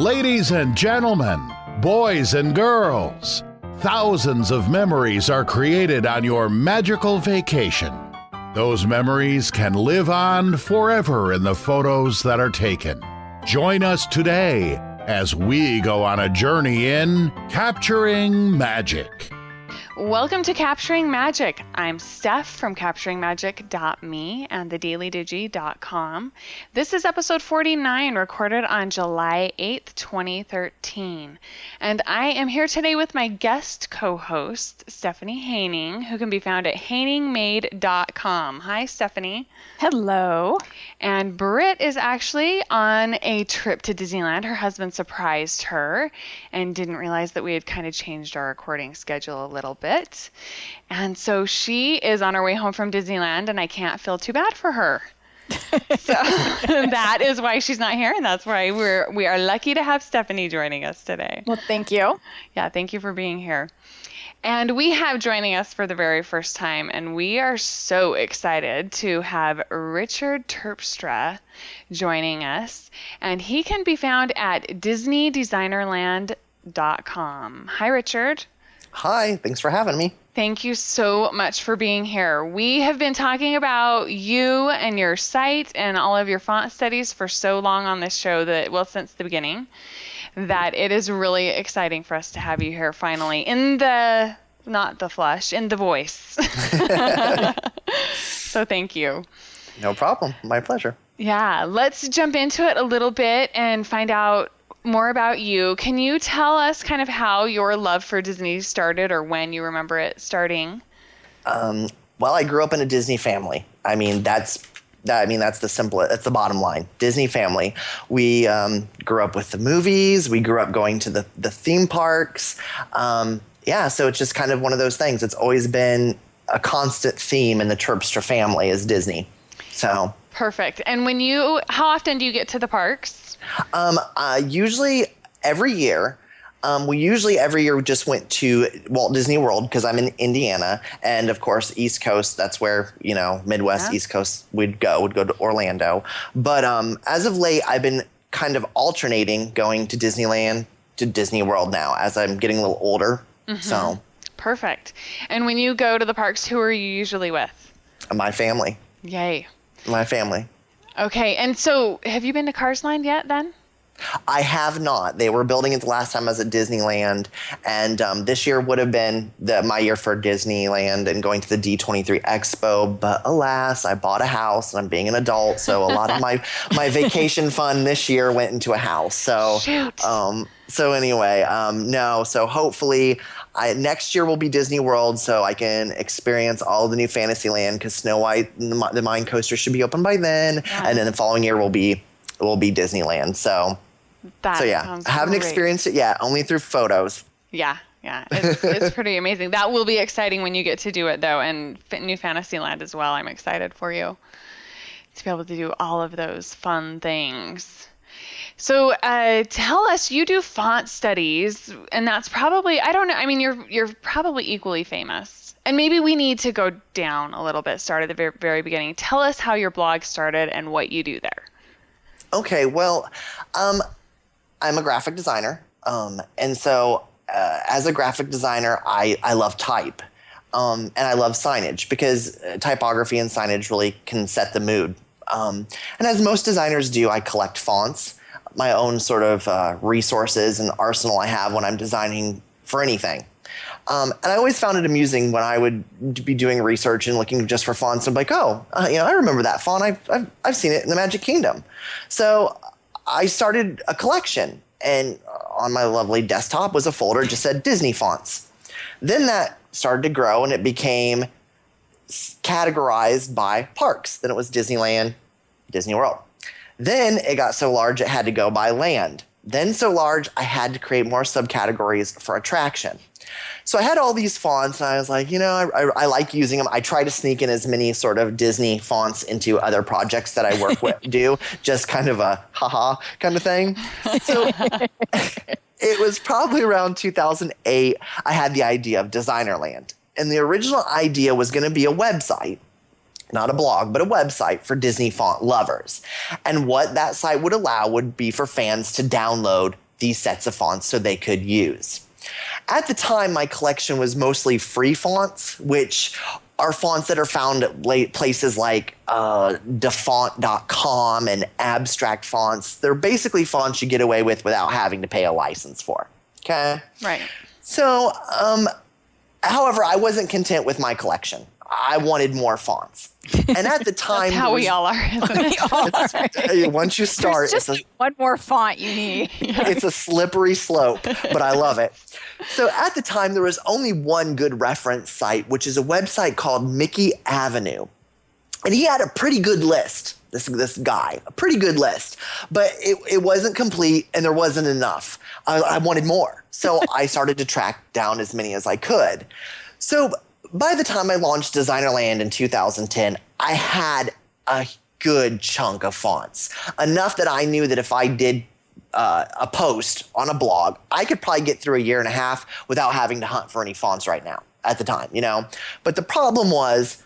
Ladies and gentlemen, boys and girls, thousands of memories are created on your magical vacation. Those memories can live on forever in the photos that are taken. Join us today as we go on a journey in Capturing Magic. Welcome to Capturing Magic. I'm Steph from CapturingMagic.me and thedailydigi.com. This is episode 49, recorded on July 8th, 2013. And I am here today with my guest co-host, Stephanie Haining, who can be found at HainingMade.com. Hi, Stephanie. Hello. And Britt is actually on a trip to Disneyland. Her husband surprised her and didn't realize that we had kind of changed our recording schedule a little bit. And so she is on her way home from Disneyland, and I can't feel too bad for her. So that is why she's not here, and that's why we are lucky to have Stephanie joining us today. Well, thank you. Yeah, thank you for being here. And we have joining us for the very first time, and we are so excited to have Richard Terpstra joining us, and he can be found at DisneyDesignerland.com. Hi, Richard. Hi, thanks for having me. Thank you so much for being here. We have been talking about you and your site and all of your font studies for so long on this show that, well, since the beginning, that it is really exciting for us to have you here finally in the, not the flesh, in the voice. So thank you. No problem. My pleasure. Yeah, let's jump into it a little bit and find out more about you. Can you tell us kind of how your love for Disney started, or when you remember it starting? Well, I grew up in a Disney family. That's the bottom line. Disney family. We grew up with the movies. We grew up going to the theme parks. So it's just kind of one of those things. It's always been a constant theme in the Terpstra family is Disney. So perfect. And how often do you get to the parks? Usually every year. Every year just went to Walt Disney World because I'm in Indiana, and of course East Coast. That's where Midwest, yeah. East Coast would go to Orlando. But as of late, I've been kind of alternating going to Disneyland to Disney World now as I'm getting a little older. Mm-hmm. So perfect. And when you go to the parks, who are you usually with? My family. Yay. My family. Okay, and so have you been to Cars Land yet then? I have not. They were building it the last time I was at Disneyland, and this year would have been my year for Disneyland and going to the D23 Expo, but alas, I bought a house and I'm being an adult, so a lot of my vacation fun this year went into a house. So, shoot. So hopefully next year will be Disney World, so I can experience all of the new Fantasyland because Snow White and the Mine Coaster should be open by then, yeah. And then the following year will be Disneyland. So I haven't experienced it yet, only through photos. Yeah, it's pretty amazing. That will be exciting when you get to do it though, and New Fantasyland as well. I'm excited for you to be able to do all of those fun things. So tell us, you do font studies, and that's probably, I don't know, you're probably equally famous. And maybe we need to go down a little bit, start at the very, very beginning. Tell us how your blog started and what you do there. Okay, well, I'm a graphic designer. And so as a graphic designer, I love type. And I love signage because typography and signage really can set the mood. And as most designers do, I collect fonts. My own sort of resources and arsenal I have when I'm designing for anything. And I always found it amusing when I would be doing research and looking just for fonts. I'm like, I remember that font. I've seen it in the Magic Kingdom. So I started a collection, and on my lovely desktop was a folder that just said Disney fonts. Then that started to grow, and it became categorized by parks. Then it was Disneyland, Disney World. Then it got so large it had to go by land. Then so large I had to create more subcategories for attraction. So I had all these fonts, and I was like, I like using them. I try to sneak in as many sort of Disney fonts into other projects that I work with, just kind of a haha kind of thing. So it was probably around 2008 I had the idea of Designerland. And the original idea was going to be a website, not a blog, but a website for Disney font lovers. And what that site would allow would be for fans to download these sets of fonts so they could use. At the time, my collection was mostly free fonts, which are fonts that are found at places like defont.com and abstract fonts. They're basically fonts you get away with without having to pay a license for. Okay? Right. So, however, I wasn't content with my collection. I wanted more fonts. And at the time, That's how we all are. Once you start, There's just one more font you need. it's a slippery slope, but I love it. So at the time, there was only one good reference site, which is a website called Mickey Avenue. And he had a pretty good list, this guy, a pretty good list. But it wasn't complete and there wasn't enough. I wanted more. So I started to track down as many as I could. So by the time I launched Designerland in 2010, I had a good chunk of fonts. Enough that I knew that if I did a post on a blog, I could probably get through a year and a half without having to hunt for any fonts right now at the time, you know. But the problem was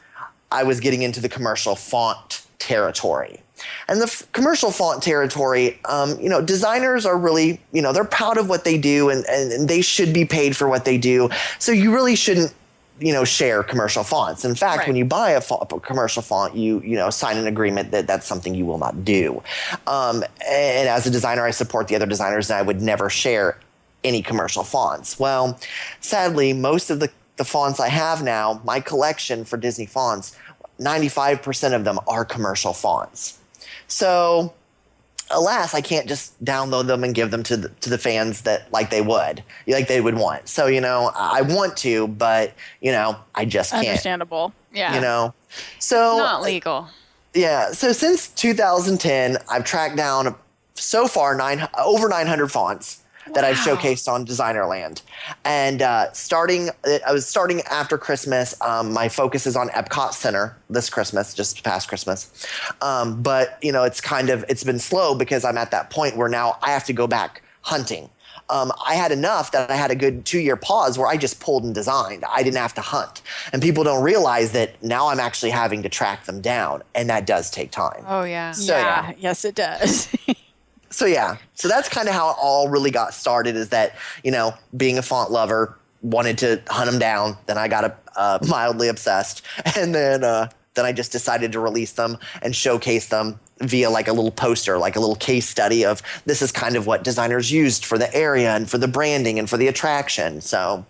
I was getting into the commercial font territory. And the commercial font territory, you know, designers are really, you know, they're proud of what they do and they should be paid for what they do. So you really shouldn't, you know, share commercial fonts. In fact, when you buy a commercial font, you know, sign an agreement that that's something you will not do. And as a designer, I support the other designers, and I would never share any commercial fonts. Well, sadly, most of the fonts I have now, my collection for Disney fonts, 95% of them are commercial fonts. So, alas, I can't just download them and give them to the fans that like they would want. So, you know, I want to, but, you know, I just can't. Understandable. Yeah. You know, so Not legal. Yeah. So since 2010, I've tracked down so far over 900 fonts that I've showcased on Designerland. And I was starting after Christmas. My focus is on Epcot Center this Christmas, just past Christmas. But, you know, it's been slow because I'm at that point where now I have to go back hunting. I had enough that I had a good 2-year pause where I just pulled and designed. I didn't have to hunt. And people don't realize that now I'm actually having to track them down, and that does take time. Oh, yeah. So, yeah. Yes, it does. So that's kind of how it all really got started, is that, you know, being a font lover, wanted to hunt them down. Then I got mildly obsessed. And then I just decided to release them and showcase them via like a little poster, like a little case study of this is kind of what designers used for the area and for the branding and for the attraction. So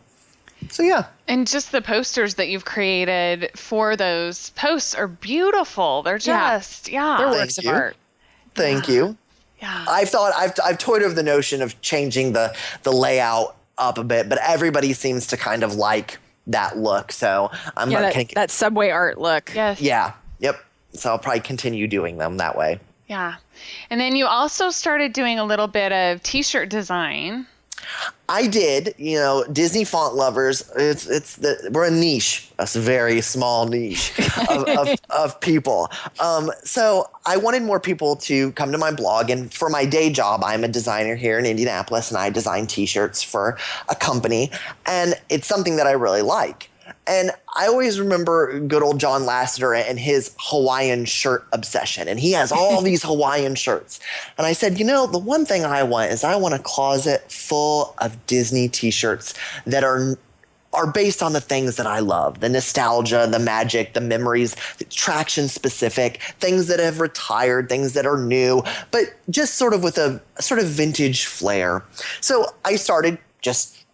yeah. And just the posters that you've created for those posts are beautiful. They're just, They're works of art. Thank you. Yeah. I've toyed over the notion of changing the layout up a bit, but everybody seems to kind of like that look. So I'm that subway art look. Yes. Yeah. Yep. So I'll probably continue doing them that way. Yeah. And then you also started doing a little bit of T-shirt design. I did, you know, Disney font lovers. We're a niche, a very small niche of people. So I wanted more people to come to my blog, and for my day job, I'm a designer here in Indianapolis, and I design T-shirts for a company, and it's something that I really like. And I always remember good old John Lasseter and his Hawaiian shirt obsession. And he has all these Hawaiian shirts. And I said, you know, the one thing I want is I want a closet full of Disney T-shirts that are based on the things that I love, the nostalgia, the magic, the memories, the attraction specific, things that have retired, things that are new, but just sort of with a sort of vintage flair. So I started just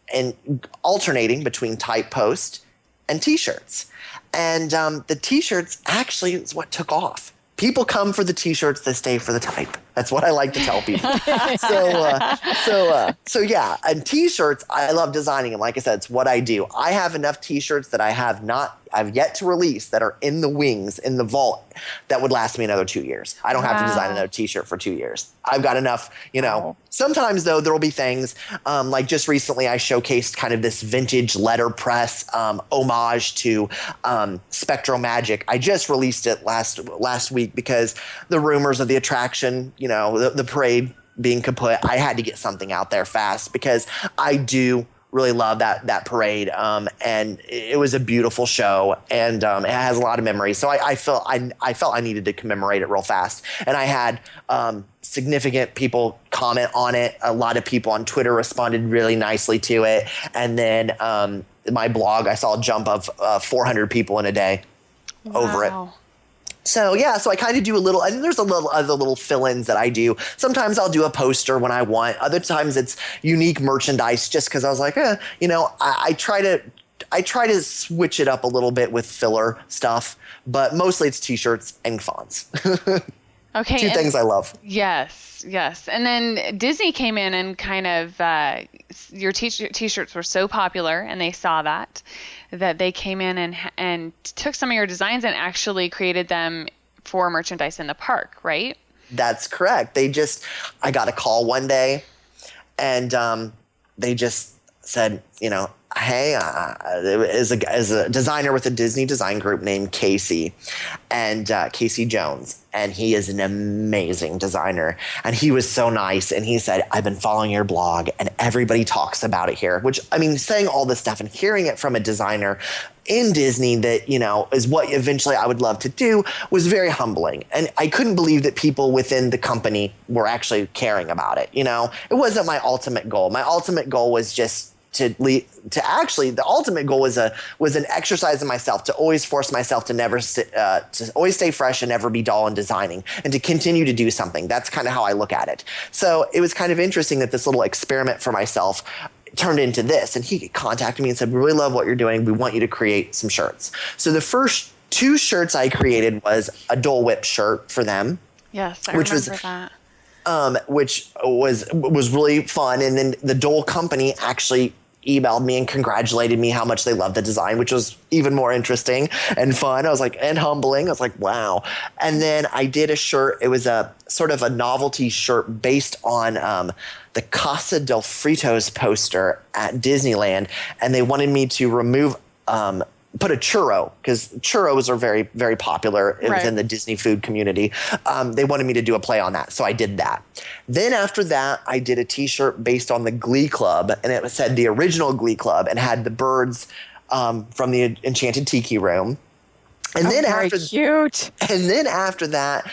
alternating between type post and T-shirts. And the T-shirts actually is what took off. People come for the T-shirts, they stay for the type. That's what I like to tell people. So yeah, and T-shirts, I love designing them. Like I said, it's what I do. I have enough T-shirts that I've yet to release that are in the wings, in the vault, that would last me another 2 years. I don't have to design another T-shirt for 2 years. I've got enough, you know. Wow. Sometimes, though, there will be things, like just recently I showcased kind of this vintage letterpress homage to Spectro Magic. I just released it last week because the rumors of the attraction, you know, the parade being kaput, I had to get something out there fast because I do really love that parade, and it was a beautiful show, and it has a lot of memories. So I felt I needed to commemorate it real fast, and I had significant people comment on it. A lot of people on Twitter responded really nicely to it. And then my blog, I saw a jump of 400 people in a day over it. So yeah, so I kind of do a little, and there's other little fill-ins that I do. Sometimes I'll do a poster when I want. Other times it's unique merchandise just because I was like, I try to switch it up a little bit with filler stuff, but mostly it's T-shirts and fonts. Okay. Two things I love. Yes. And then Disney came in and kind of, your T-shirts were so popular, and they saw that they came in and took some of your designs and actually created them for merchandise in the park, right? That's correct. I got a call one day, and they just said, hey, is a designer with a Disney design group named Casey, and Casey Jones, and he is an amazing designer, and he was so nice, and he said, I've been following your blog, and everybody talks about it here, which, I mean, saying all this stuff and hearing it from a designer in Disney that, is what eventually I would love to do was very humbling, and I couldn't believe that people within the company were actually caring about it. It wasn't my ultimate goal. My ultimate goal was just the ultimate goal was an exercise in myself to always force myself to never to always stay fresh and never be dull in designing, and to continue to do something. That's kind of how I look at it. So it was kind of interesting that this little experiment for myself turned into this, and he contacted me and said, we really love what you're doing. We want you to create some shirts. So the first 2 shirts I created was a Dole Whip shirt for them. Yes, I remember that. Which was really fun. And then the Dole company actually emailed me and congratulated me how much they loved the design, which was even more interesting and fun. I was like, and humbling. I was like, wow. And then I did a shirt. It was a sort of a novelty shirt based on the Casa del Fritos poster at Disneyland. And they wanted me to remove put a churro, because churros are very, very popular within the Disney food community. They wanted me to do a play on that, so I did that. Then after that, I did a T-shirt based on the Glee Club, and it said the original Glee Club, and had the birds from the Enchanted Tiki Room. And then cute. And then after that,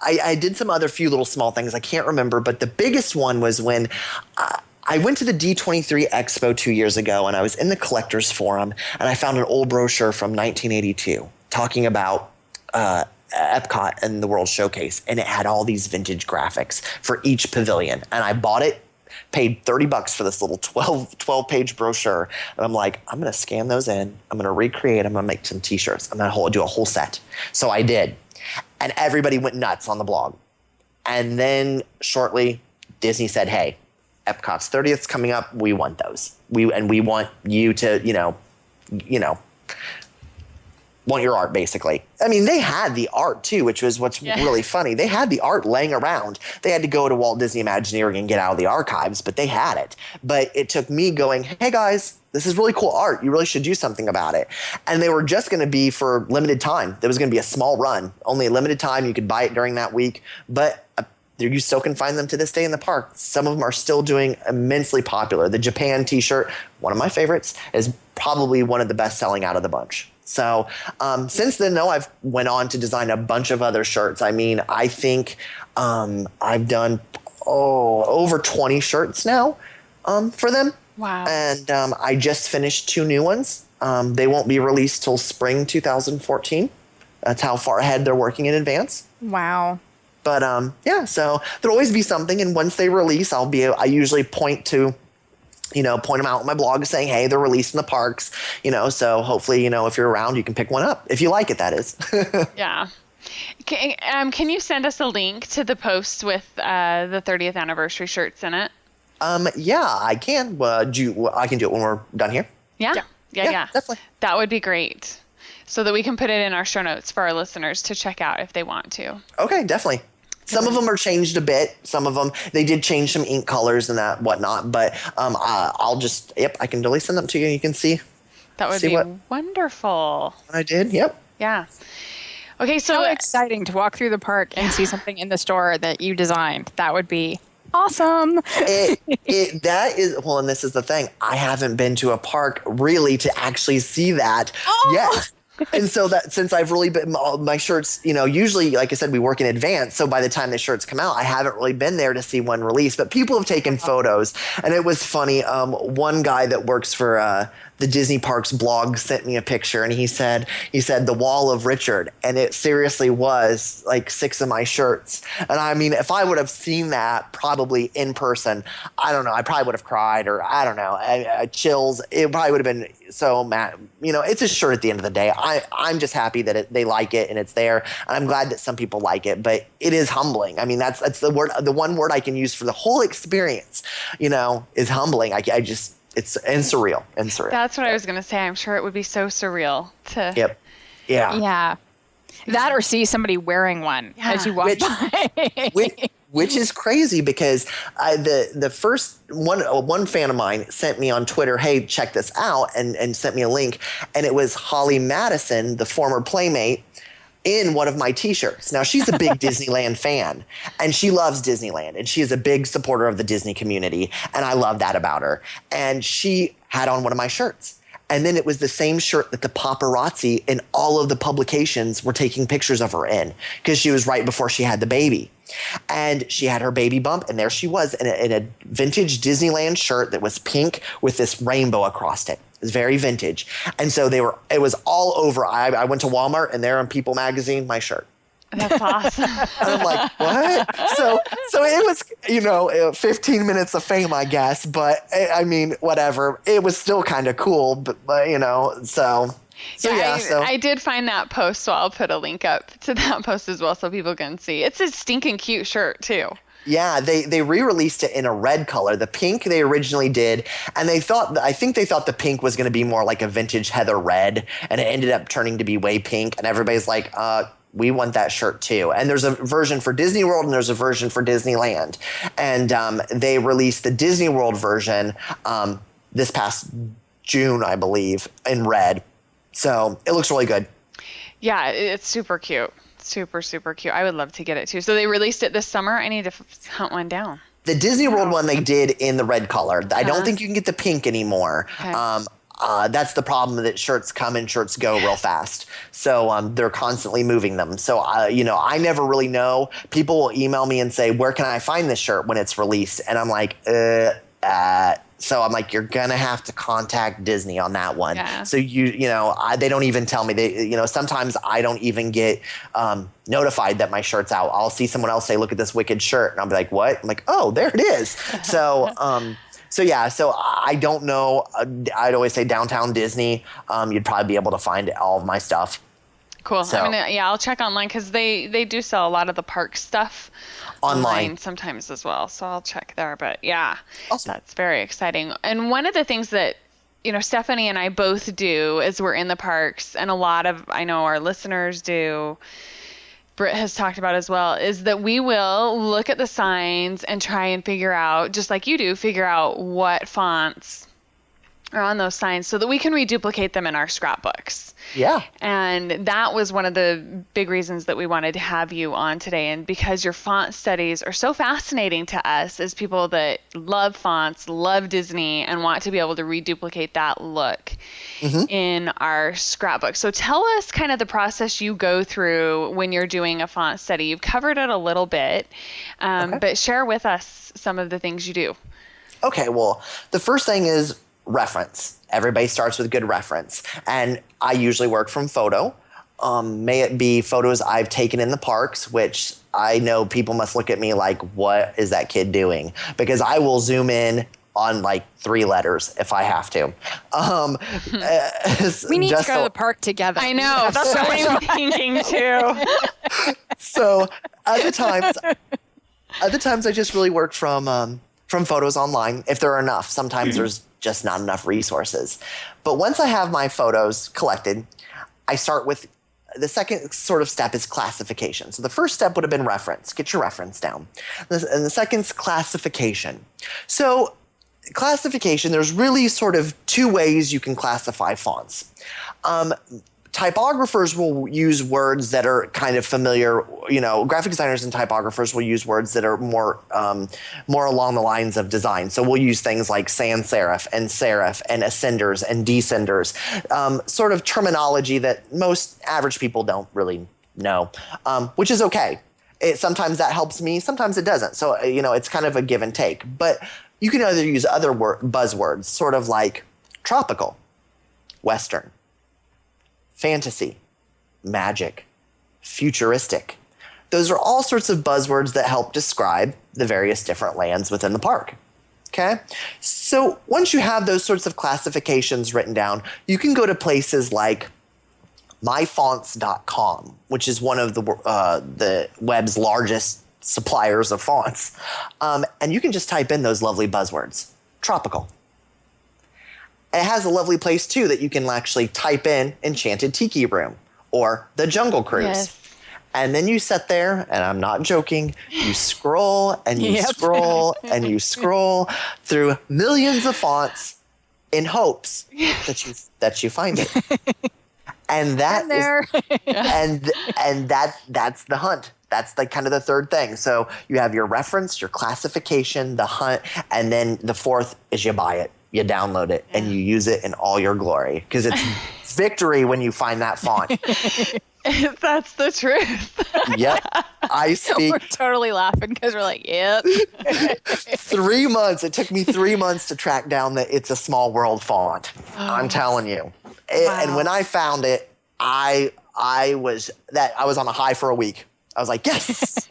I did some other few little small things I can't remember, but the biggest one was when I went to the D23 Expo 2 years ago, and I was in the collector's forum, and I found an old brochure from 1982 talking about Epcot and the World Showcase, and it had all these vintage graphics for each pavilion. And I bought it, paid $30 for this little 12-page brochure, and I'm like, I'm going to scan those in, I'm going to recreate, I'm going to make some T-shirts, I'm going to do a whole set. So I did, and everybody went nuts on the blog. And then shortly, Disney said, hey, Epcot's 30th's coming up. We want those. We want you to, want your art, basically. I mean, they had the art too, which was what's really funny. They had the art laying around. They had to go to Walt Disney Imagineering and get out of the archives, but they had it. But it took me going, hey guys, this is really cool art. You really should do something about it. And they were just going to be for limited time. There was going to be a small run, only a limited time. You could buy it during that week, but you still can find them to this day in the park. Some of them are still doing immensely popular. The Japan T-shirt, one of my favorites, is probably one of the best selling out of the bunch. So since then, though, I've went on to design a bunch of other shirts. I mean, I think I've done over 20 shirts now for them. Wow. And I just finished 2 new ones. They won't be released till spring 2014. That's how far ahead they're working in advance. Wow. But so there'll always be something, and once they release, I usually point them out on my blog saying, hey, they're released in the parks, so hopefully, if you're around, you can pick one up, if you like it, that is. Yeah. Can you send us a link to the post with the 30th anniversary shirts in it? Yeah, I can. I can do it when we're done here. Yeah, definitely. That would be great, so that we can put it in our show notes for our listeners to check out if they want to. Okay, definitely. Some of them are changed a bit. Some of them, they did change some ink colors and that whatnot. But I can really send them to you. You can see. That would be wonderful. What I did, yep. Yeah. Okay, so exciting to walk through the park and see something in the store that you designed. That would be awesome. That is, and this is the thing. I haven't been to a park really to actually see that yet. And so that since I've really been my shirts, usually, like I said, we work in advance. So by the time the shirts come out, I haven't really been there to see one release. But people have taken photos, and it was funny. One guy that works for the Disney Parks blog sent me a picture, and he said the wall of Richard, and it seriously was like 6 of my shirts. And I mean, if I would have seen that probably in person, I don't know, I probably would have cried, or I don't know, chills. It probably would have been so mad. It's a shirt at the end of the day. I'm just happy that they like it and it's there, and I'm glad that some people like it. But it is humbling. I mean, that's the word, the one word I can use for the whole experience. Is humbling. It's surreal. That's what I was going to say. I'm sure it would be so surreal to. Yep. Yeah. Yeah. That or see somebody wearing one as you walk by. Which is crazy because the first one fan of mine sent me on Twitter, hey, check this out, and sent me a link. And it was Holly Madison, the former Playmate, in one of my T-shirts. Now, she's a big Disneyland fan, and she loves Disneyland, and she is a big supporter of the Disney community, and I love that about her. And she had on one of my shirts. And then it was the same shirt that the paparazzi in all of the publications were taking pictures of her in, because she was right before she had the baby. And she had her baby bump, and there she was in a vintage Disneyland shirt that was pink with this rainbow across it. It was very vintage. And so it was all over. I went to Walmart, and there on People magazine, my shirt. That's awesome. And I'm like, what? So it was, 15 minutes of fame, I guess. But I mean, whatever. It was still kind of cool, but so. I did find that post, so I'll put a link up to that post as well so people can see. It's a stinking cute shirt too. Yeah, they re-released it in a red color. The pink they originally did, and I think they thought the pink was going to be more like a vintage heather red, and it ended up turning to be way pink, and everybody's like, we want that shirt too. And there's a version for Disney World and there's a version for Disneyland. And they released the Disney World version this past June, I believe, in red. So it looks really good. Yeah, it's super cute. Super, super cute. I would love to get it too. So they released it this summer. I need to hunt one down. The Disney World one they did in the red color. I don't think you can get the pink anymore. Okay. That's the problem, that shirts come and shirts go real fast. So they're constantly moving them. So, I never really know. People will email me and say, where can I find this shirt when it's released? And I'm like, so I'm like, you're going to have to contact Disney on that one. Yeah. So, they don't even tell me. They, sometimes I don't even get notified that my shirt's out. I'll see someone else say, look at this wicked shirt. And I'll be like, what? I'm like, oh, there it is. So, so I don't know. I'd always say Downtown Disney. You'd probably be able to find all of my stuff. Cool. So, I'll check online because they do sell a lot of the park stuff online sometimes as well. So I'll check there. But yeah, awesome. That's very exciting. And one of the things that Stephanie and I both do as we're in the parks, and a lot of I know our listeners do. Britt has talked about as well, is that we will look at the signs and try and figure out, just like you do, figure out what fonts are on those signs so that we can reduplicate them in our scrapbooks. Yeah. And that was one of the big reasons that we wanted to have you on today. And because your font studies are so fascinating to us as people that love fonts, love Disney, and want to be able to reduplicate that look in our scrapbook. So tell us kind of the process you go through when you're doing a font study. You've covered it a little bit, but share with us some of the things you do. Okay, well, the first thing is reference. Everybody starts with a good reference. And I usually work from photo. May it be photos I've taken in the parks, which I know people must look at me like, what is that kid doing? Because I will zoom in on like 3 letters if I have to. We need to go to the park together. I know. That's what I'm thinking too. So other times I just really work from photos online if there are enough. Sometimes there's just not enough resources. But once I have my photos collected, I start with the second sort of step is classification. So the first step would have been reference. Get your reference down. And the second is classification. So classification, there's really sort of 2 ways you can classify fonts. typographers will use words that are kind of familiar. Graphic designers and typographers will use words that are more along the lines of design. So we'll use things like sans serif and ascenders and descenders, sort of terminology that most average people don't really know, which is okay. Sometimes that helps me, sometimes it doesn't. So, it's kind of a give and take. But you can either use other buzzwords, sort of like tropical, Western, fantasy, magic, futuristic. Those are all sorts of buzzwords that help describe the various different lands within the park. Okay? So once you have those sorts of classifications written down, you can go to places like myfonts.com, which is one of the web's largest suppliers of fonts. And you can just type in those lovely buzzwords. Tropical. It has a lovely place, too, that you can actually type in Enchanted Tiki Room or The Jungle Cruise. Yes. And then you sit there, and I'm not joking, you scroll and you scroll and you scroll through millions of fonts in hopes that you find it. And that's the hunt. That's kind of the third thing. So you have your reference, your classification, the hunt, and then the fourth is you buy it, you download it, and you use it in all your glory. Because it's victory when you find that font. That's the truth. Yep. I speak. We're totally laughing because we're like, yep. 3 months. It took me 3 months to track down the It's a Small World font. I'm telling you. And when I found it, I was on a high for a week. I was like, yes.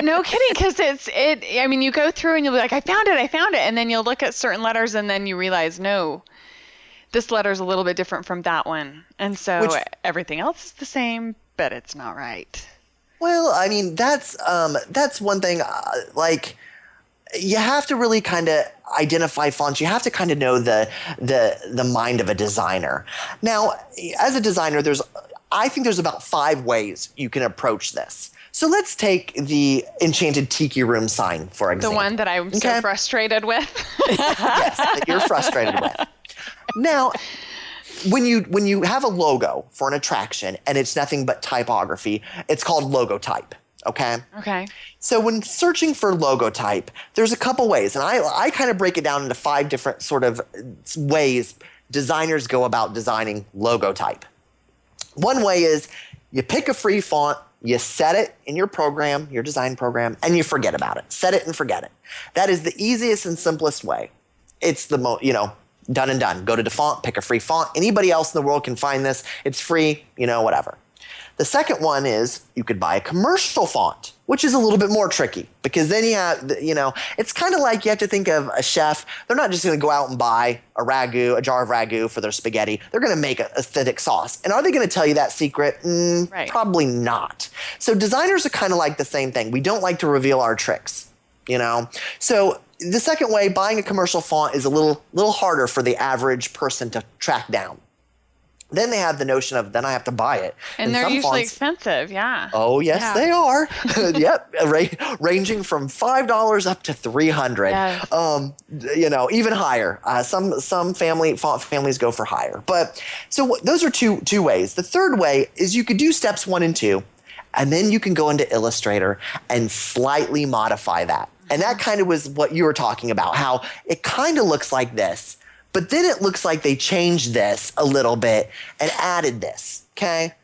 No kidding, because you go through and you'll be like, I found it. And then you'll look at certain letters and then you realize, no, this letter's a little bit different from that one. And so everything else is the same, but it's not right. Well, I mean, that's one thing, you have to really kind of identify fonts. You have to kind of know the mind of a designer. Now, as a designer, I think there's about 5 ways you can approach this. So let's take the Enchanted Tiki Room sign, for example. The one that I'm so frustrated with. Yes, that you're frustrated with. Now, when you have a logo for an attraction and it's nothing but typography, it's called logo type. Okay? Okay. So when searching for logo type, there's a couple ways. And I kind of break it down into 5 different sort of ways designers go about designing logo type. One way is you pick a free font, you set it in your program, your design program, and you forget about it. Set it and forget it. That is the easiest and simplest way. It's the done and done. Go to the font, pick a free font. Anybody else in the world can find this. It's free, whatever. The second one is you could buy a commercial font, which is a little bit more tricky because then you have, it's kind of like you have to think of a chef. They're not just going to go out and buy a jar of ragu for their spaghetti. They're going to make a aesthetic sauce. And are they going to tell you that secret? Right. Probably not. So designers are kind of like the same thing. We don't like to reveal our tricks, So the second way, buying a commercial font is a little harder for the average person to track down. Then they have the notion of, then I have to buy it. And they're usually expensive, yeah. Oh, yes, they are. Yep, ranging from $5 up to $300. Yes. Even higher. Some font families go for higher. But so those are two ways. The third way is you could do steps 1 and 2, and then you can go into Illustrator and slightly modify that. And that kind of was what you were talking about, how it kind of looks like this. But then it looks like they changed this a little bit and added this, okay?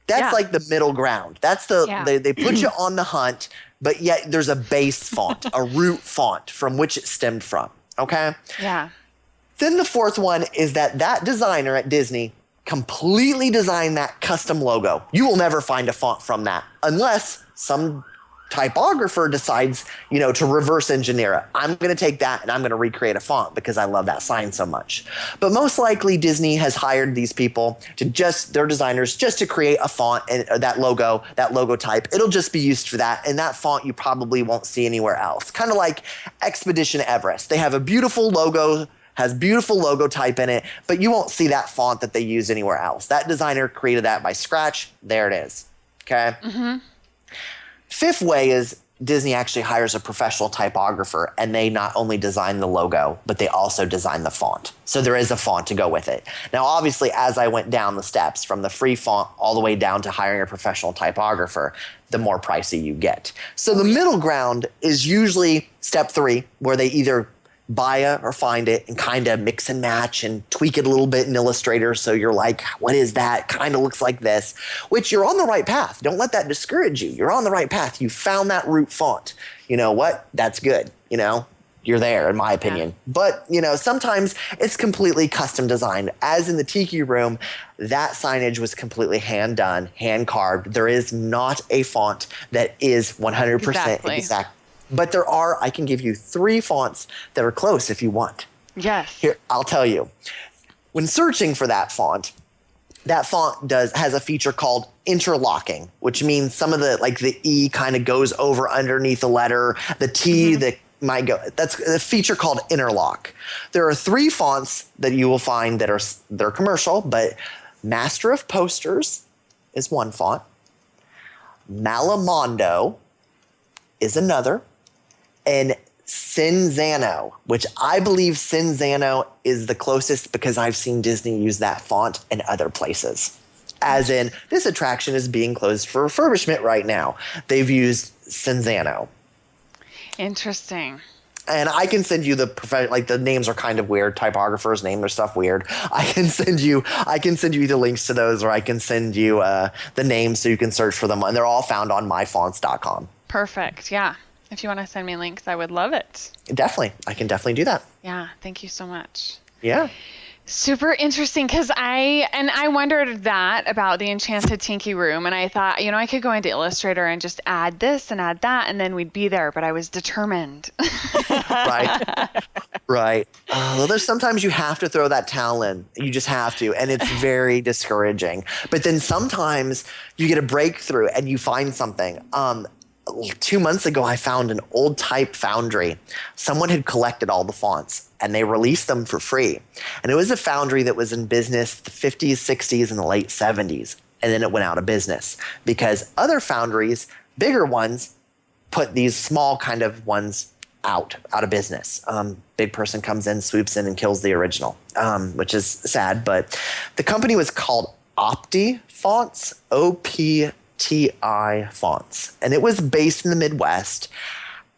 That's like the middle ground. That's they put you on the hunt, but yet there's a base font, a root font from which it stemmed from, okay? Yeah. Then the fourth one is that designer at Disney completely designed that custom logo. You will never find a font from that unless some typographer decides, to reverse engineer it. I'm going to take that and I'm going to recreate a font because I love that sign so much. But most likely Disney has hired these people their designers just to create a font and that logo type. It'll just be used for that. And that font you probably won't see anywhere else. Kind of like Expedition Everest. They have a beautiful logo, has beautiful logo type in it, but you won't see that font that they use anywhere else. That designer created that by scratch. There it is. Okay. Mm-hmm. Fifth way is Disney actually hires a professional typographer, and they not only design the logo, but they also design the font. So there is a font to go with it. Now, obviously, as I went down the steps from the free font all the way down to hiring a professional typographer, the more pricey you get. So the middle ground is usually step 3, where they either buy it or find it and kind of mix and match and tweak it a little bit in Illustrator. So you're like, what is that? Kind of looks like this, which you're on the right path. Don't let that discourage you. You're on the right path. You found that root font. You know what? That's good. You know, you're there, in my opinion. Yeah. But, you know, sometimes it's completely custom designed. As in the Tiki Room, that signage was completely hand done, hand carved. There is not a font that is 100% exact. But there are, I can give you 3 fonts that are close if you want. Yes. Here, I'll tell you. When searching for that font has a feature called interlocking, which means some of the E kind of goes over underneath the letter, the T that might go. That's a feature called interlock. There are 3 fonts that you will find they're commercial, but Master of Posters is one font. Malamondo is another. And Sinzano, which I believe Sinzano is the closest because I've seen Disney use that font in other places. As in, this attraction is being closed for refurbishment right now. They've used Sinzano. Interesting. And I can send you the names are kind of weird. Typographers name their stuff weird. I can send you the links to those, or I can send you the names so you can search for them. And they're all found on myfonts.com. Perfect. Yeah. If you want to send me links, I would love it. Definitely. I can definitely do that. Yeah. Thank you so much. Yeah. Super interesting, because I wondered that about the Enchanted Tiki Room, and I thought, you know, I could go into Illustrator and just add this and add that, and then we'd be there, but I was determined. Right. Well, there's sometimes you have to throw that towel in. You just have to, and it's very discouraging. But then sometimes you get a breakthrough and you find something. 2 months ago, I found an old type foundry. Someone had collected all the fonts, and they released them for free. And it was a foundry that was in business the 50s, 60s, and the late 70s. And then it went out of business because other foundries, bigger ones, put these small kind of ones out of business. Big person comes in, swoops in, and kills the original, which is sad. But the company was called Opti Fonts, OPTI Fonts, and it was based in the Midwest.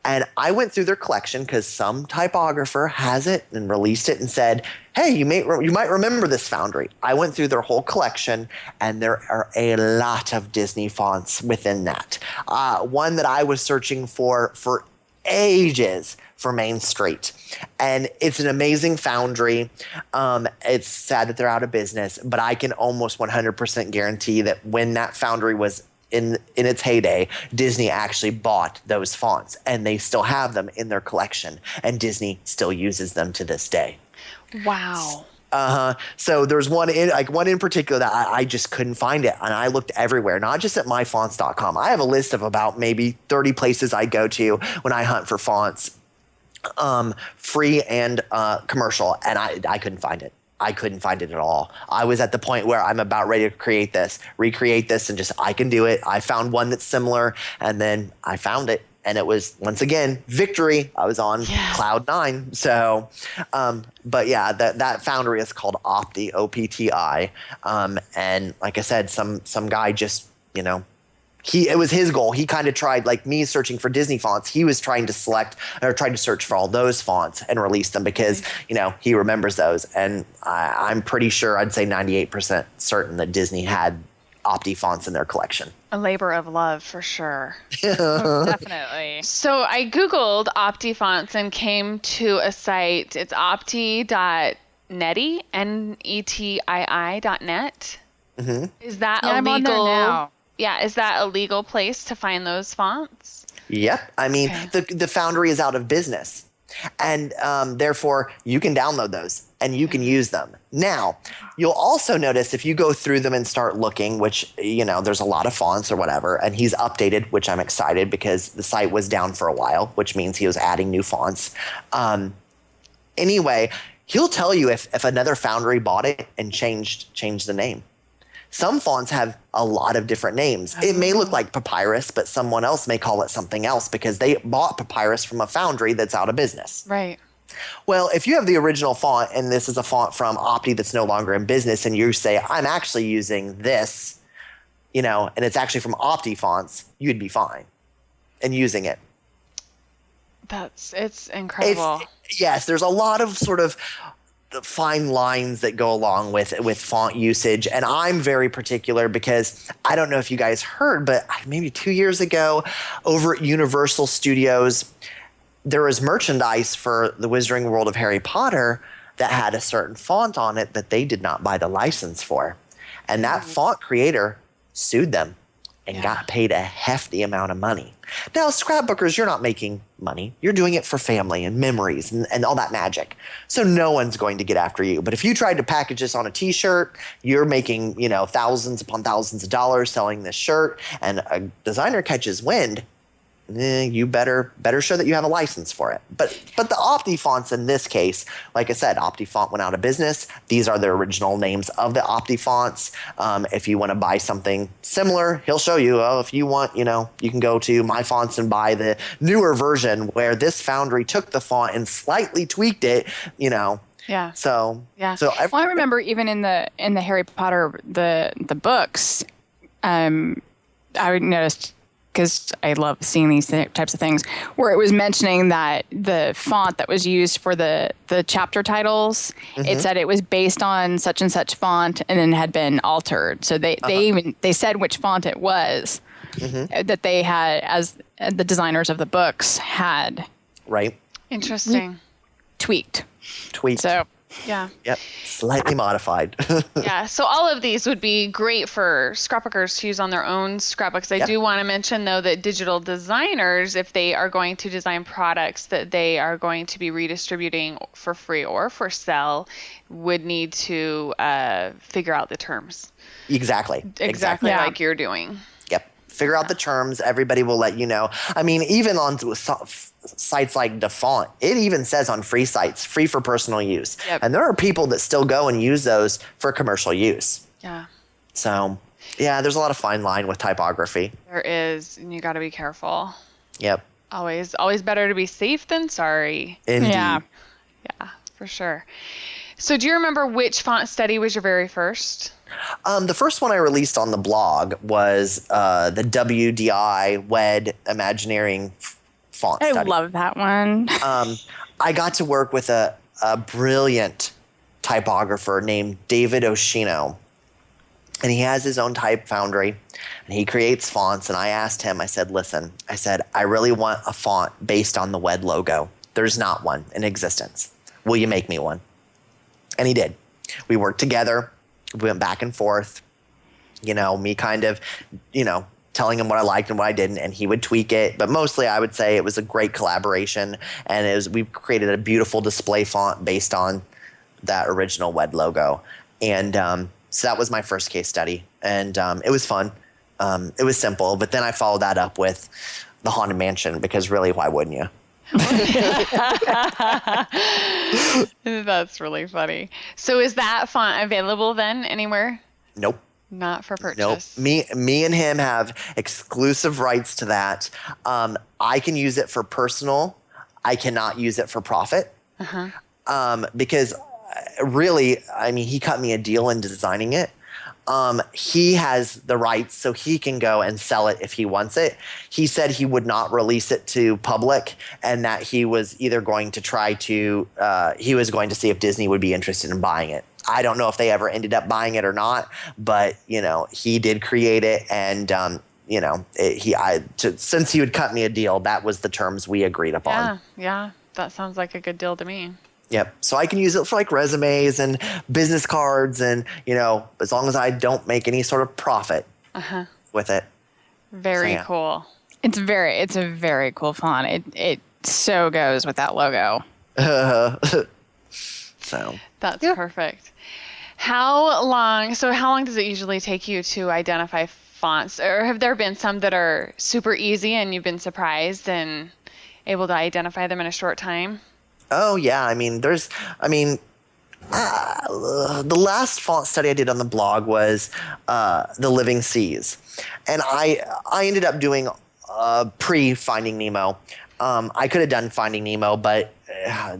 And I went through their collection because some typographer has it and released it and said, hey, you might remember this foundry. I went through their whole collection, and there are a lot of Disney fonts within that. One that I was searching for ages for Main Street. And it's an amazing foundry. It's sad that they're out of business, but I can almost 100% guarantee that when that foundry was in its heyday, Disney actually bought those fonts, and they still have them in their collection, and Disney still uses them to this day. Wow. So there's one in particular that I just couldn't find it, and I looked everywhere, not just at myfonts.com. I have a list of about maybe 30 places I go to when I hunt for fonts, free and commercial, and I couldn't find it. I couldn't find it at all. I was at the point where I'm about ready to recreate this, and just I can do it. I found one that's similar, and then I found it, and it was, once again, victory. I was on cloud 9. So, but yeah, that foundry is called Opti, OPTI, and like I said, some guy just, you know, it was his goal. He kind of tried, like me searching for Disney fonts. He was trying to search for all those fonts and release them because, you know, he remembers those. And I'm pretty sure, I'd say 98% certain that Disney had Opti fonts in their collection. A labor of love for sure. Definitely. So I Googled Opti fonts and came to a site. It's opti.neti, NETII.net. Mm-hmm. Is that I'm on there now. Yeah, is that a legal place to find those fonts? Yep. I mean, the foundry is out of business, and therefore you can download those and you can use them. Now, you'll also notice if you go through them and start looking, which, you know, there's a lot of fonts or whatever, and he's updated, which I'm excited because the site was down for a while, which means he was adding new fonts. Anyway, he'll tell you if another foundry bought it and changed the name. Some fonts have a lot of different names. It may look like papyrus, but someone else may call it something else because they bought papyrus from a foundry that's out of business. Right. Well, if you have the original font and this is a font from Opti that's no longer in business and you say, I'm actually using this, you know, and it's actually from Opti fonts, you'd be fine in using it. It's incredible. Yes, there's a lot of sort of fine lines that go along with font usage. And I'm very particular because I don't know if you guys heard, but maybe 2 years ago over at Universal Studios, there was merchandise for the Wizarding World of Harry Potter that had a certain font on it that they did not buy the license for. And that font creator sued them and got paid a hefty amount of money. Now, scrapbookers, you're not making money. You're doing it for family and memories and all that magic. So no one's going to get after you. But if you tried to package this on a T-shirt, you're making, you know, thousands upon thousands of dollars selling this shirt, and a designer catches wind, you better show that you have a license for it. But the Opti fonts in this case, like I said, Opti font went out of business. These are the original names of the Opti fonts. If you want to buy something similar, he'll show you. Oh, if you want, you know, you can go to MyFonts and buy the newer version where this foundry took the font and slightly tweaked it. You know. Yeah. So yeah. So well, I remember even in the Harry Potter the books, I noticed, because I love seeing these types of things, where it was mentioning that the font that was used for the chapter titles, it said it was based on such and such font and then had been altered. So they said which font it was that they had, as the designers of the books had. Right. Interesting. Tweaked. So, yeah. Yep. Slightly modified. Yeah. So all of these would be great for scrapbookers to use on their own scrapbooks. I do want to mention, though, that digital designers, if they are going to design products that they are going to be redistributing for free or for sale, would need to figure out the terms. Exactly. Like you're doing. Yep. Figure out the terms. Everybody will let you know. I mean, even on sites like DaFont, it even says on free sites, free for personal use. Yep. And there are people that still go and use those for commercial use. Yeah. So, yeah, there's a lot of fine line with typography. There is, and you got to be careful. Yep. Always better to be safe than sorry. Indeed. Yeah, for sure. So do you remember which font study was your very first? The first one I released on the blog was the WDI WED Imagineering font study. I love that one. I got to work with a brilliant typographer named David Oshino. And he has his own type foundry, and he creates fonts. And I asked him, I said, listen, I really want a font based on the WED logo. There's not one in existence. Will you make me one? And he did. We worked together. We went back and forth, you know, me kind of, you know, telling him what I liked and what I didn't, and he would tweak it. But mostly I would say it was a great collaboration, and we created a beautiful display font based on that original WED logo. And so that was my first case study, and it was fun. It was simple, but then I followed that up with the Haunted Mansion, because really, why wouldn't you? That's really funny. So is that font available then anywhere? Nope. Not for purchase. Nope. Me and him have exclusive rights to that. I can use it for personal. I cannot use it for profit. Because really, I mean, he cut me a deal in designing it. He has the rights, so he can go and sell it if he wants it. He said he would not release it to public, and that he was either going to he was going to see if Disney would be interested in buying it. I don't know if they ever ended up buying it or not, but, you know, he did create it, and, you know, since he would cut me a deal, that was the terms we agreed upon. Yeah, that sounds like a good deal to me. Yep. So I can use it for like resumes and business cards, and, you know, as long as I don't make any sort of profit with it. Very cool. It's a very cool font. It so goes with that logo. So that's perfect. How long does it usually take you to identify fonts? Or have there been some that are super easy and you've been surprised and able to identify them in a short time? Oh, yeah. I mean, The last font study I did on the blog was the Living Seas, and I ended up doing pre-Finding Nemo. I could have done Finding Nemo, but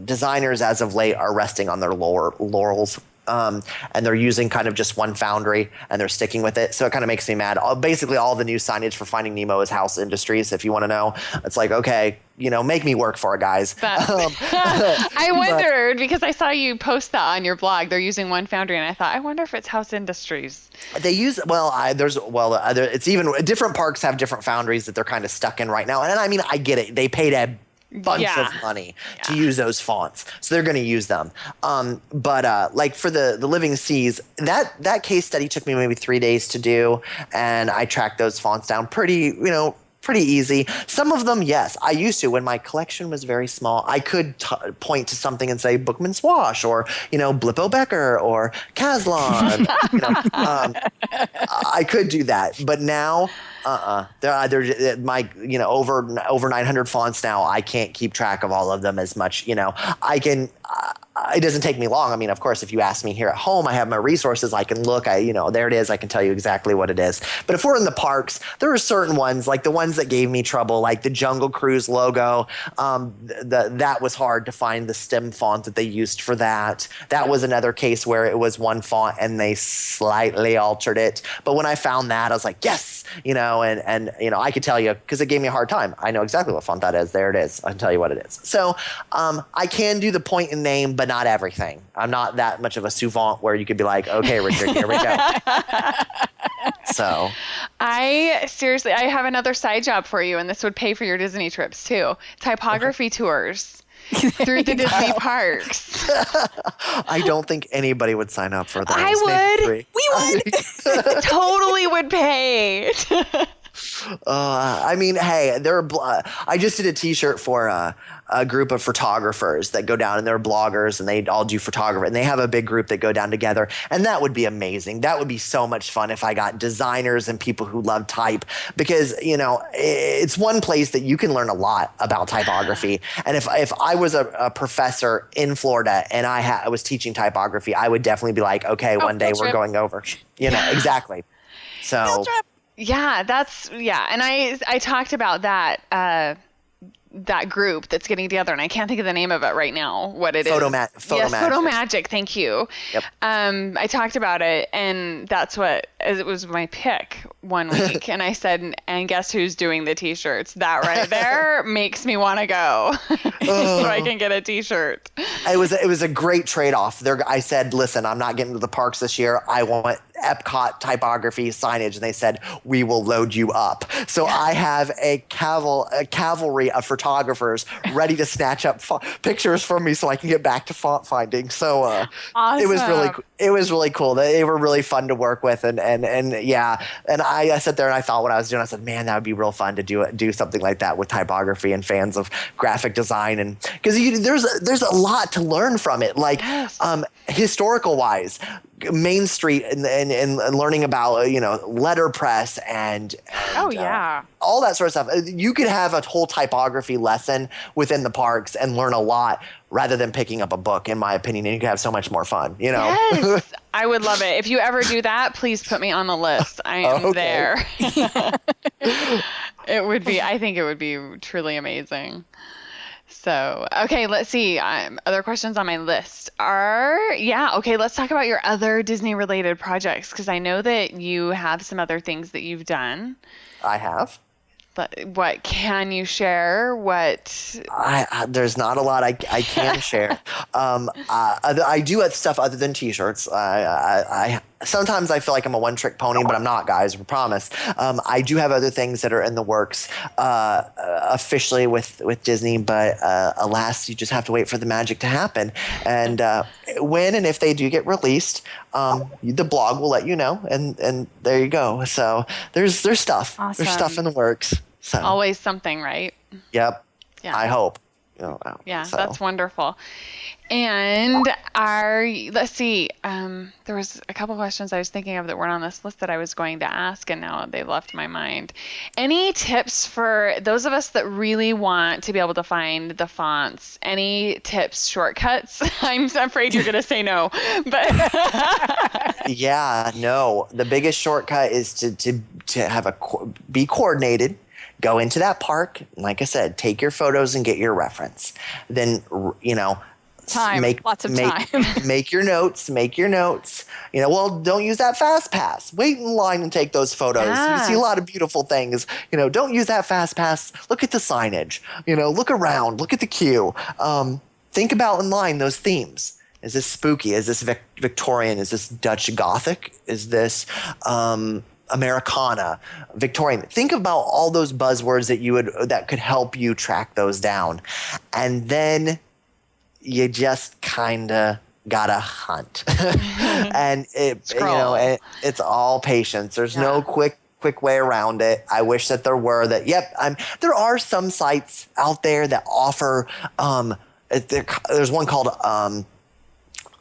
designers as of late are resting on their laurels. And they're using kind of just one foundry, and they're sticking with it. So it kind of makes me mad. Basically, all the new signage for Finding Nemo is House Industries, if you want to know. It's like, okay, make me work for it, guys. I wondered, because I saw you post that on your blog. They're using one foundry, and I thought, I wonder if it's House Industries. They use, it's even, different parks have different foundries that they're kind of stuck in right now. And I mean, I get it. They paid a bunch of money to use those fonts, so they're going to use them. But like for the Living Seas, that case study took me maybe 3 days to do, and I tracked those fonts down pretty easy. Some of them, yes, I used to. When my collection was very small, I could point to something and say Bookman Swash, or Blippo Becker, or Caslon. I could do that, but now they're my over 900 fonts now. I can't keep track of all of them as much. I can. It doesn't take me long. I mean, of course, if you ask me here at home, I have my resources. I can look. There it is. I can tell you exactly what it is. But if we're in the parks, there are certain ones, like the ones that gave me trouble, like the Jungle Cruise logo. That was hard to find the stem font that they used for that. That was another case where it was one font and they slightly altered it. But when I found that, I was like, yes, and I could tell you, because it gave me a hard time. I know exactly what font that is. There it is. I can tell you what it is. So I can do the point and name, but not everything. I'm not that much of a savant where you could be like, okay, Richard, here we go. So I have another side job for you, and this would pay for your Disney trips too. Typography tours through the Disney parks. I don't think anybody would sign up for that. I would. We would. Totally would pay. I mean, hey, I just did a T-shirt for a group of photographers that go down, and they're bloggers, and they all do photography, and they have a big group that go down together, and that would be amazing. That would be so much fun if I got designers and people who love type, because it's one place that you can learn a lot about typography. And if I was a professor in Florida and I was teaching typography, I would definitely be like, okay, one day we're going over, exactly. So. Yeah, and I talked about that group that's getting together, and I can't think of the name of it right now. What it is? Photo Magic. Thank you. Yep. I talked about it, and it was my pick one week, and I said, and guess who's doing the T-shirts? That right there makes me want to go, so I can get a T-shirt. It was a great trade-off. I said, listen, I'm not getting to the parks this year. I want Epcot typography signage, and they said, we will load you up. So I have a cavalry of photographers ready to snatch up pictures from me so I can get back to font finding. So awesome. it was really cool. They were really fun to work with, and yeah. And I sat there and I thought what I was doing. I said, man, that would be real fun to do something like that with typography and fans of graphic design, and because there's a lot to learn from it, like historical wise. Main Street and learning about letterpress and all that sort of stuff. You could have a whole typography lesson within the parks and learn a lot rather than picking up a book, in my opinion, and you could have so much more fun. Yes, I would love it. If you ever do that, please put me on the list. I am there. I think it would be truly amazing. So, okay, let's see. Other questions on my list let's talk about your other Disney-related projects, because I know that you have some other things that you've done. I have. But what can you share? There's not a lot I can share. I do have stuff other than T-shirts. Sometimes I feel like I'm a one-trick pony, but I'm not, guys. I promise. I do have other things that are in the works officially with Disney, but alas, you just have to wait for the magic to happen. And when and if they do get released, the blog will let you know, and there you go. So there's stuff. Awesome. There's stuff in the works. So always something, right? Yep. Yeah. I hope. Yeah, so. that's wonderful. And let's see, there was a couple questions I was thinking of that weren't on this list that I was going to ask, and now they left my mind. Any tips for those of us that really want to be able to find the fonts? Any tips, shortcuts? I'm afraid you're going to say no, but Yeah, no. The biggest shortcut is to have be coordinated. Go into that park. Like I said, take your photos and get your reference. Then, Lots of time. Make your notes. Well, don't use that fast pass. Wait in line and take those photos. Yeah. You see a lot of beautiful things. Don't use that fast pass. Look at the signage. Look around. Look at the queue. Think about in line those themes. Is this spooky? Is this Victorian? Is this Dutch Gothic? Is this Americana, Victorian? Think about all those buzzwords that could help you track those down, and then you just kind of gotta hunt, and it's all patience. There's no quick way around it. I wish that there were. There are some sites out there that offer. There's one called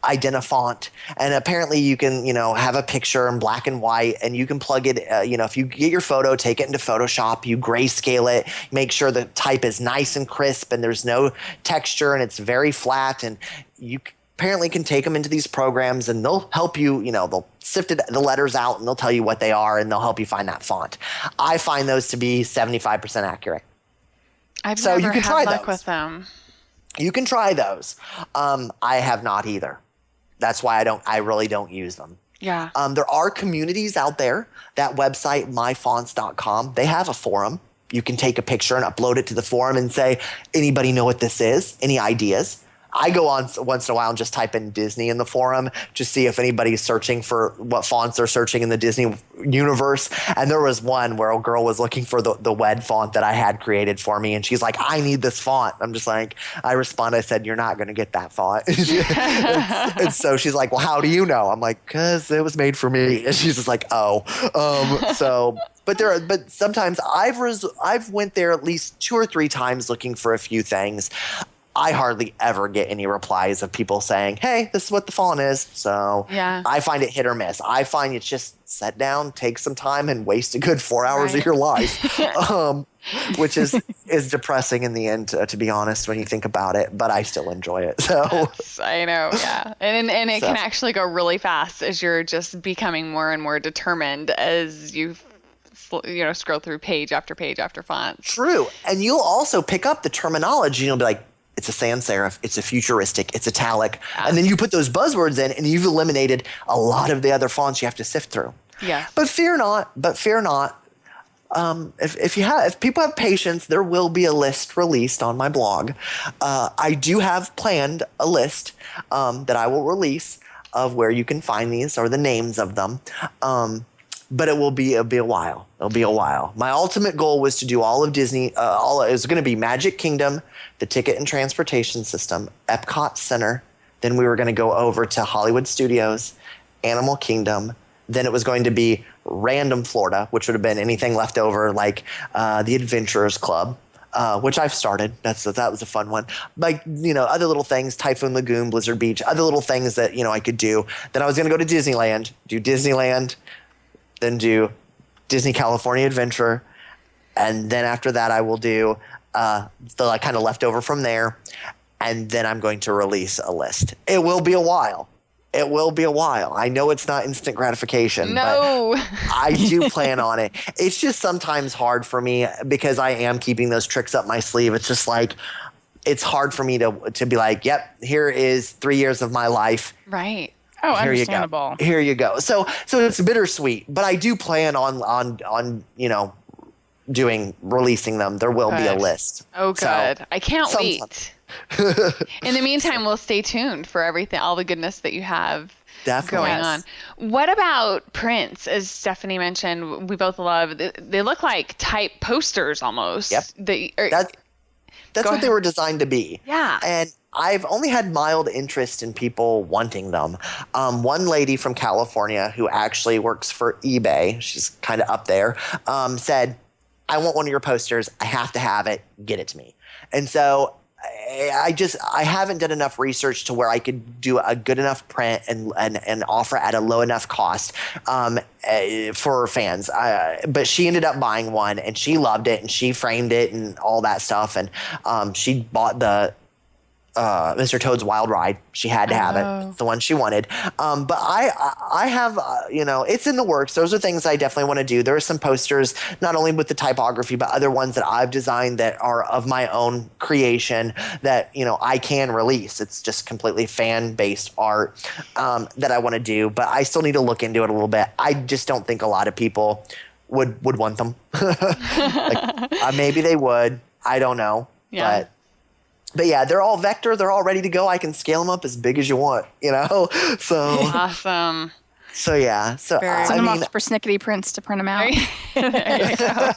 Identifont, and apparently you can have a picture in black and white, and you can plug it if you get your photo, take it into Photoshop, you grayscale it, make sure the type is nice and crisp and there's no texture and it's very flat, and you apparently can take them into these programs and they'll help you, they'll sift the letters out and they'll tell you what they are and they'll help you find that font. I find those to be 75% accurate. I've never had luck with them. You can try those. I have not either. That's why I really don't use them. Yeah. There are communities out there. That website, myfonts.com, they have a forum. You can take a picture and upload it to the forum and say, anybody know what this is? Any ideas? I go on once in a while and just type in Disney in the forum to see if anybody's searching for what fonts they're searching in the Disney universe. And there was one where a girl was looking for the WED font that I had created for me. And she's like, I need this font. I'm just like, I said, you're not going to get that font. and so she's like, well, how do you know? I'm like, because it was made for me. And she's just like, oh. But sometimes I've went there at least 2 or 3 times looking for a few things. I hardly ever get any replies of people saying, hey, this is what the font is. So I find it hit or miss. I find it's just sit down, take some time, and waste a good 4 hours of your life, which is depressing in the end, to be honest, when you think about it. But I still enjoy it. So yes, I know, yeah. And it can actually go really fast as you're just becoming more and more determined as you scroll through page after page after font. True. And you'll also pick up the terminology. You'll be like, it's a sans serif, it's a futuristic, it's italic. And then you put those buzzwords in and you've eliminated a lot of the other fonts you have to sift through. Yeah. But fear not. If people have patience, there will be a list released on my blog. I do have planned a list that I will release of where you can find these or the names of them. But it'll be a while. It'll be a while. My ultimate goal was to do all of Disney. It was going to be Magic Kingdom, the ticket and transportation system, Epcot Center. Then we were going to go over to Hollywood Studios, Animal Kingdom. Then it was going to be random Florida, which would have been anything left over, like the Adventurers Club, which I've started. That was a fun one. Like, other little things, Typhoon Lagoon, Blizzard Beach, other little things that, I could do. Then I was going to go to Disneyland, do Disneyland, then do Disney California Adventure, and then after that I will do the kind of leftover from there, and then I'm going to release a list. It will be a while. I know it's not instant gratification, no. But I do plan on it. It's just sometimes hard for me because I am keeping those tricks up my sleeve. It's just like it's hard for me to be like, yep, here is 3 years of my life. Right. Oh, here understandable. Here you go. So it's bittersweet, but I do plan on releasing them. There will be a list. Oh, good. So, I can't wait. In the meantime, we'll stay tuned for everything, all the goodness that you have going on. What about prints? As Stephanie mentioned, we both love. They look like type posters almost. Yep. That's what they were designed to be. Yeah. And I've only had mild interest in people wanting them. One lady from California who actually works for eBay, she's kind of up there, said, I want one of your posters. I have to have it. Get it to me. And so I haven't done enough research to where I could do a good enough print and offer at a low enough cost for fans. But she ended up buying one, and she loved it, and she framed it and all that stuff. And she bought the Mr. Toad's Wild Ride. She had to have it. It's the one she wanted. But I have, it's in the works. Those are things I definitely want to do. There are some posters, not only with the typography, but other ones that I've designed that are of my own creation that, I can release. It's just completely fan-based art that I want to do. But I still need to look into it a little bit. I just don't think a lot of people would want them. Maybe they would. I don't know. Yeah. But yeah, they're all vector. They're all ready to go. I can scale them up as big as you want, So awesome. So yeah. So send them off to Persnickety Prints to print them out. There you go.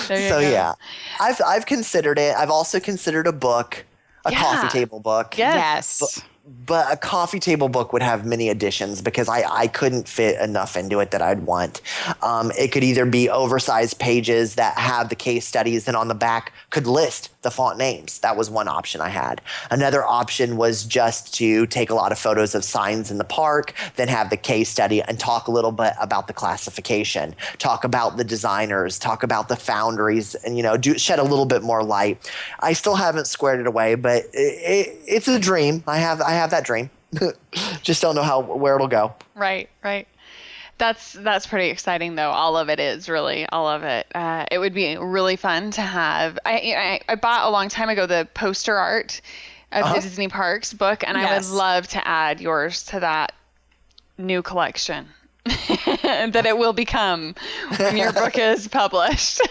So yeah, I've considered it. I've also considered a book, a coffee table book. Yes. But a coffee table book would have many additions because I couldn't fit enough into it that I'd want. It could either be oversized pages that have the case studies and on the back could list the font names. That was one option I had. Another option was just to take a lot of photos of signs in the park, then have the case study and talk a little bit about the classification, talk about the designers, talk about the foundries, and shed a little bit more light. I still haven't squared it away, but it's a dream. I have that dream. Just don't know where it'll go. Right. That's pretty exciting, though. All of it is, really, all of it. It would be really fun to have. I bought a long time ago the poster art of the Disney Parks book, and I would love to add yours to that new collection that it will become when your book is published.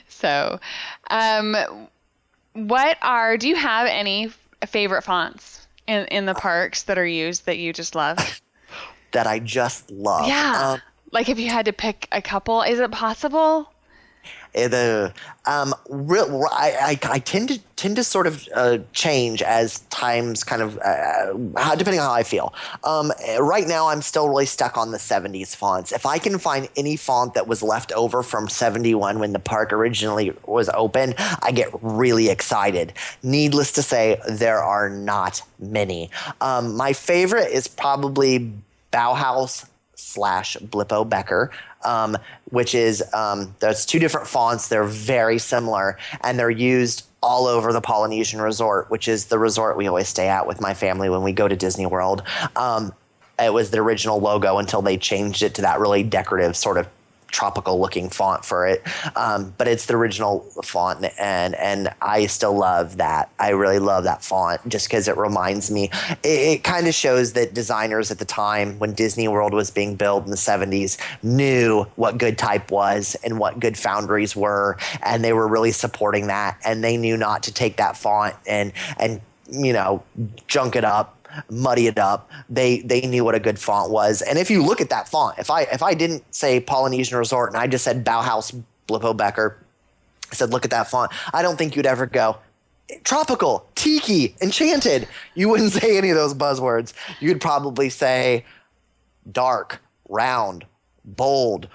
So, do you have any favorite fonts in the parks that are used that you just love? That I just love. Yeah. If you had to pick a couple, is it possible? I tend to sort of change as times kind of depending on how I feel. Right now, I'm still really stuck on the 70s fonts. If I can find any font that was left over from 71 when the park originally was open, I get really excited. Needless to say, there are not many. My favorite is probably Bowhouse / Blippo Becker, which is there's two different fonts. They're very similar, and they're used all over the Polynesian Resort, which is the resort we always stay at with my family when we go to Disney World. It was the original logo until they changed it to that really decorative sort of tropical looking font for it. But it's the original font, and I still love that. I really love that font just because it reminds me. It kind of shows that designers at the time when Disney World was being built in the 70s knew what good type was and what good foundries were, and they were really supporting that, and they knew not to take that font and junk it up, muddy it up. They knew what a good font was. And if you look at that font, if I didn't say Polynesian Resort and I just said Bowhouse Blippo Becker, I said look at that font, I don't think you'd ever go tropical, tiki, enchanted. You wouldn't say any of those buzzwords. You'd probably say dark, round, bold,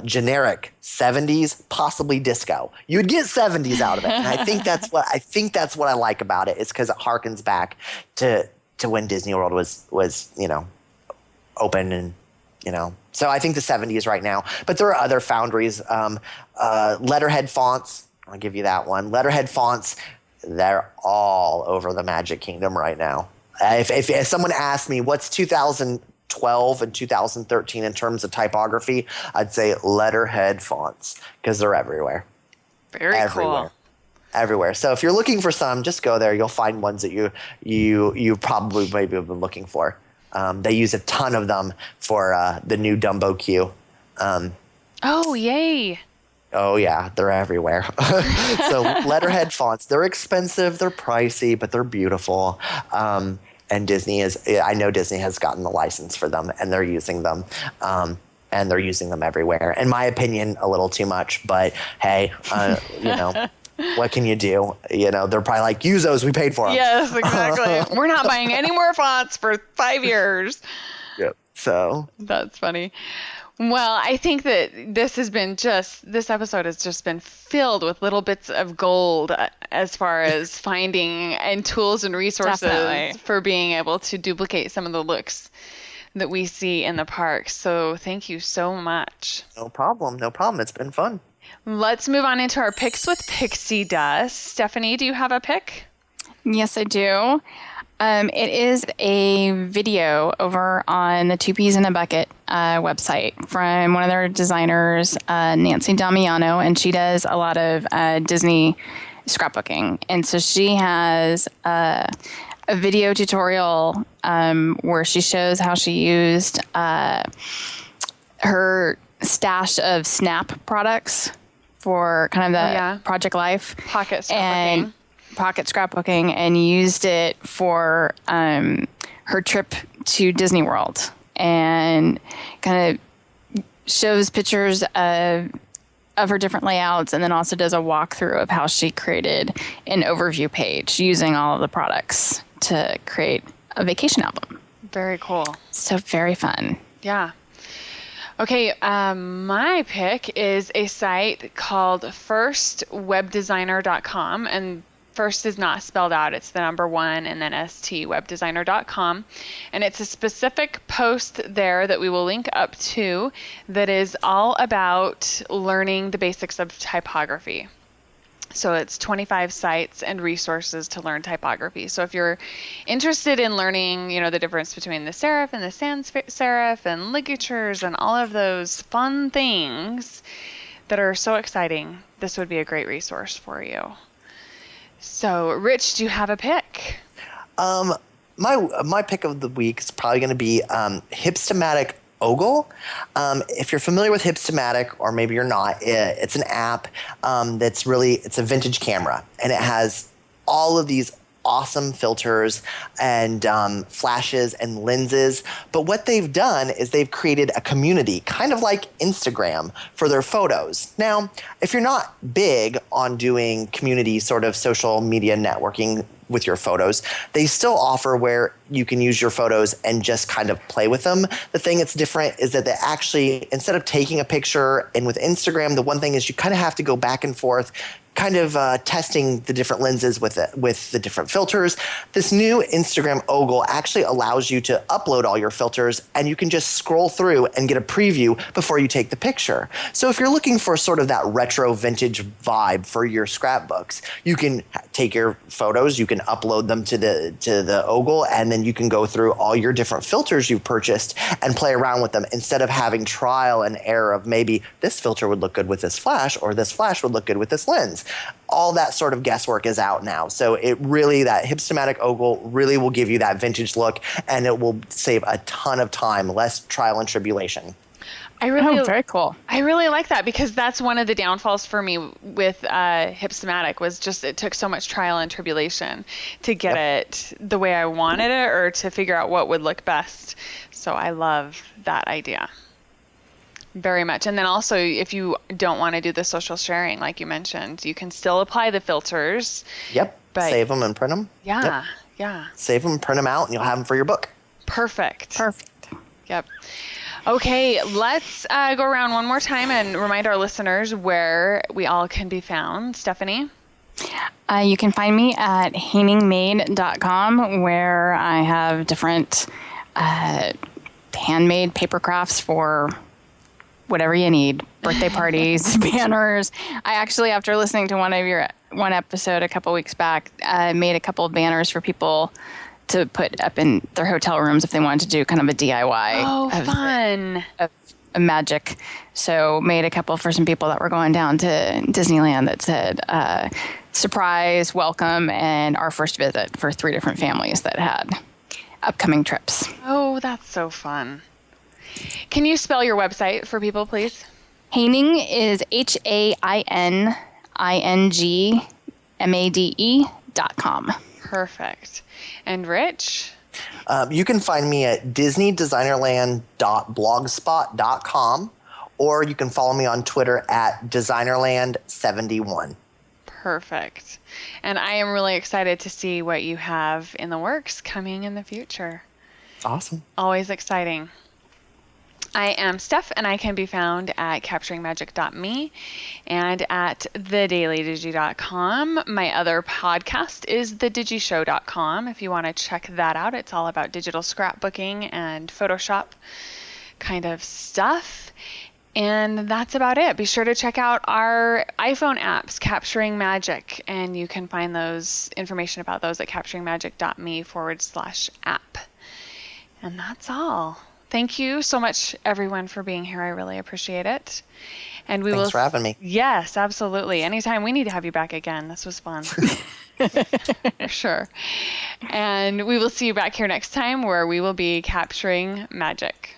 generic, 70s, possibly disco. You would get 70s out of it. And I think that's what I like about it. It's because it harkens back to when Disney World was open, and so I think the 70s right now. But there are other foundries. Letterhead fonts, I'll give you that one. Letterhead fonts, they're all over the Magic Kingdom right now. If someone asked me what's 2012 and 2013 in terms of typography, I'd say letterhead fonts because they're everywhere. Very cool. Everywhere. So if you're looking for some, just go there. You'll find ones that you probably maybe have been looking for. They use a ton of them for the new Dumbo queue. Oh, yay. Oh, yeah. They're everywhere. So letterhead fonts, they're expensive, they're pricey, but they're beautiful. And I know Disney has gotten the license for them, and they're using them. And they're using them everywhere. In my opinion, a little too much, but hey, what can you do? They're probably like, use those, we paid for them. Yes, exactly. We're not buying any more fonts for 5 years. Yep. So that's funny. Well, I think that this episode has just been filled with little bits of gold as far as finding and tools and resources Definitely. for being able to duplicate some of the looks that we see in the park. So thank you so much. No problem. No problem. It's been fun. Let's move on into our picks with Pixie Dust. Stephanie, do you have a pick? Yes, I do. It is a video over on the Two Peas in a Bucket website from one of their designers, Nancy Damiano, and she does a lot of Disney scrapbooking. And so she has a video tutorial where she shows how she used her stash of Snap products for kind of the project life. Pocket scrapbooking. And pocket scrapbooking, and used it for her trip to Disney World, and kind of shows pictures of her different layouts, and then also does a walkthrough of how she created an overview page using all of the products to create a vacation album. Very cool. So very fun. Yeah. Okay, my pick is a site called firstwebdesigner.com, and first is not spelled out. It's the number 1 and then stwebdesigner.com. And it's a specific post there that we will link up to that is all about learning the basics of typography. So it's 25 sites and resources to learn typography. So if you're interested in learning, the difference between the serif and the sans serif and ligatures and all of those fun things that are so exciting, this would be a great resource for you. So, Rich, do you have a pick? My pick of the week is probably going to be Hipstomatic oggl. If you're familiar with Hipstomatic, or maybe you're not, it's an app it's a vintage camera, and it has all of these awesome filters and flashes and lenses. But what they've done is they've created a community, kind of like Instagram, for their photos. Now, if you're not big on doing community sort of social media networking with your photos, they still offer where you can use your photos and just kind of play with them. The thing that's different is that they actually, instead of taking a picture, and with Instagram, the one thing is you kind of have to go back and forth, kind of testing the different lenses with the different filters. This new Instagram oggl actually allows you to upload all your filters, and you can just scroll through and get a preview before you take the picture. So if you're looking for sort of that retro vintage vibe for your scrapbooks, you can take your photos, you can upload them to the oggl, and then you can go through all your different filters you've purchased and play around with them, instead of having trial and error of maybe this filter would look good with this flash, or this flash would look good with this lens. All that sort of guesswork is out now. So that Hipstomatic oggl really will give you that vintage look, and it will save a ton of time, less trial and tribulation. Very cool. I really like that, because that's one of the downfalls for me with Hipstomatic, was just it took so much trial and tribulation to get it the way I wanted it, or to figure out what would look best. So I love that idea very much. And then also, if you don't want to do the social sharing, like you mentioned, you can still apply the filters. Yep. Save them and print them. Yeah. Yep. Yeah. Save them, print them out, and you'll have them for your book. Perfect. Yep. Okay, let's go around one more time and remind our listeners where we all can be found. Stephanie? You can find me at hainingmade.com, where I have different handmade paper crafts for whatever you need, birthday parties, banners. I actually, after listening to one episode a couple weeks back, made a couple of banners for people to put up in their hotel rooms if they wanted to do kind of a DIY. Oh, fun. Of magic. So made a couple for some people that were going down to Disneyland that said, surprise, welcome, and our first visit, for 3 different families that had upcoming trips. Oh, that's so fun. Can you spell your website for people, please? Haining is HAINGMADE.com. Perfect. And Rich? You can find me at disneydesignerland.blogspot.com, or you can follow me on Twitter at designerland71. Perfect. And I am really excited to see what you have in the works coming in the future. Awesome. Always exciting. I am Steph, and I can be found at capturingmagic.me and at thedailydigi.com. My other podcast is thedigishow.com. If you want to check that out, it's all about digital scrapbooking and Photoshop kind of stuff. And that's about it. Be sure to check out our iPhone apps, Capturing Magic, and you can find those information about those at capturingmagic.me/app. And that's all. Thank you so much, everyone, for being here. I really appreciate it. And Thanks for having me. Yes, absolutely. Anytime. We need to have you back again. This was fun. For sure. And we will see you back here next time where we will be capturing magic.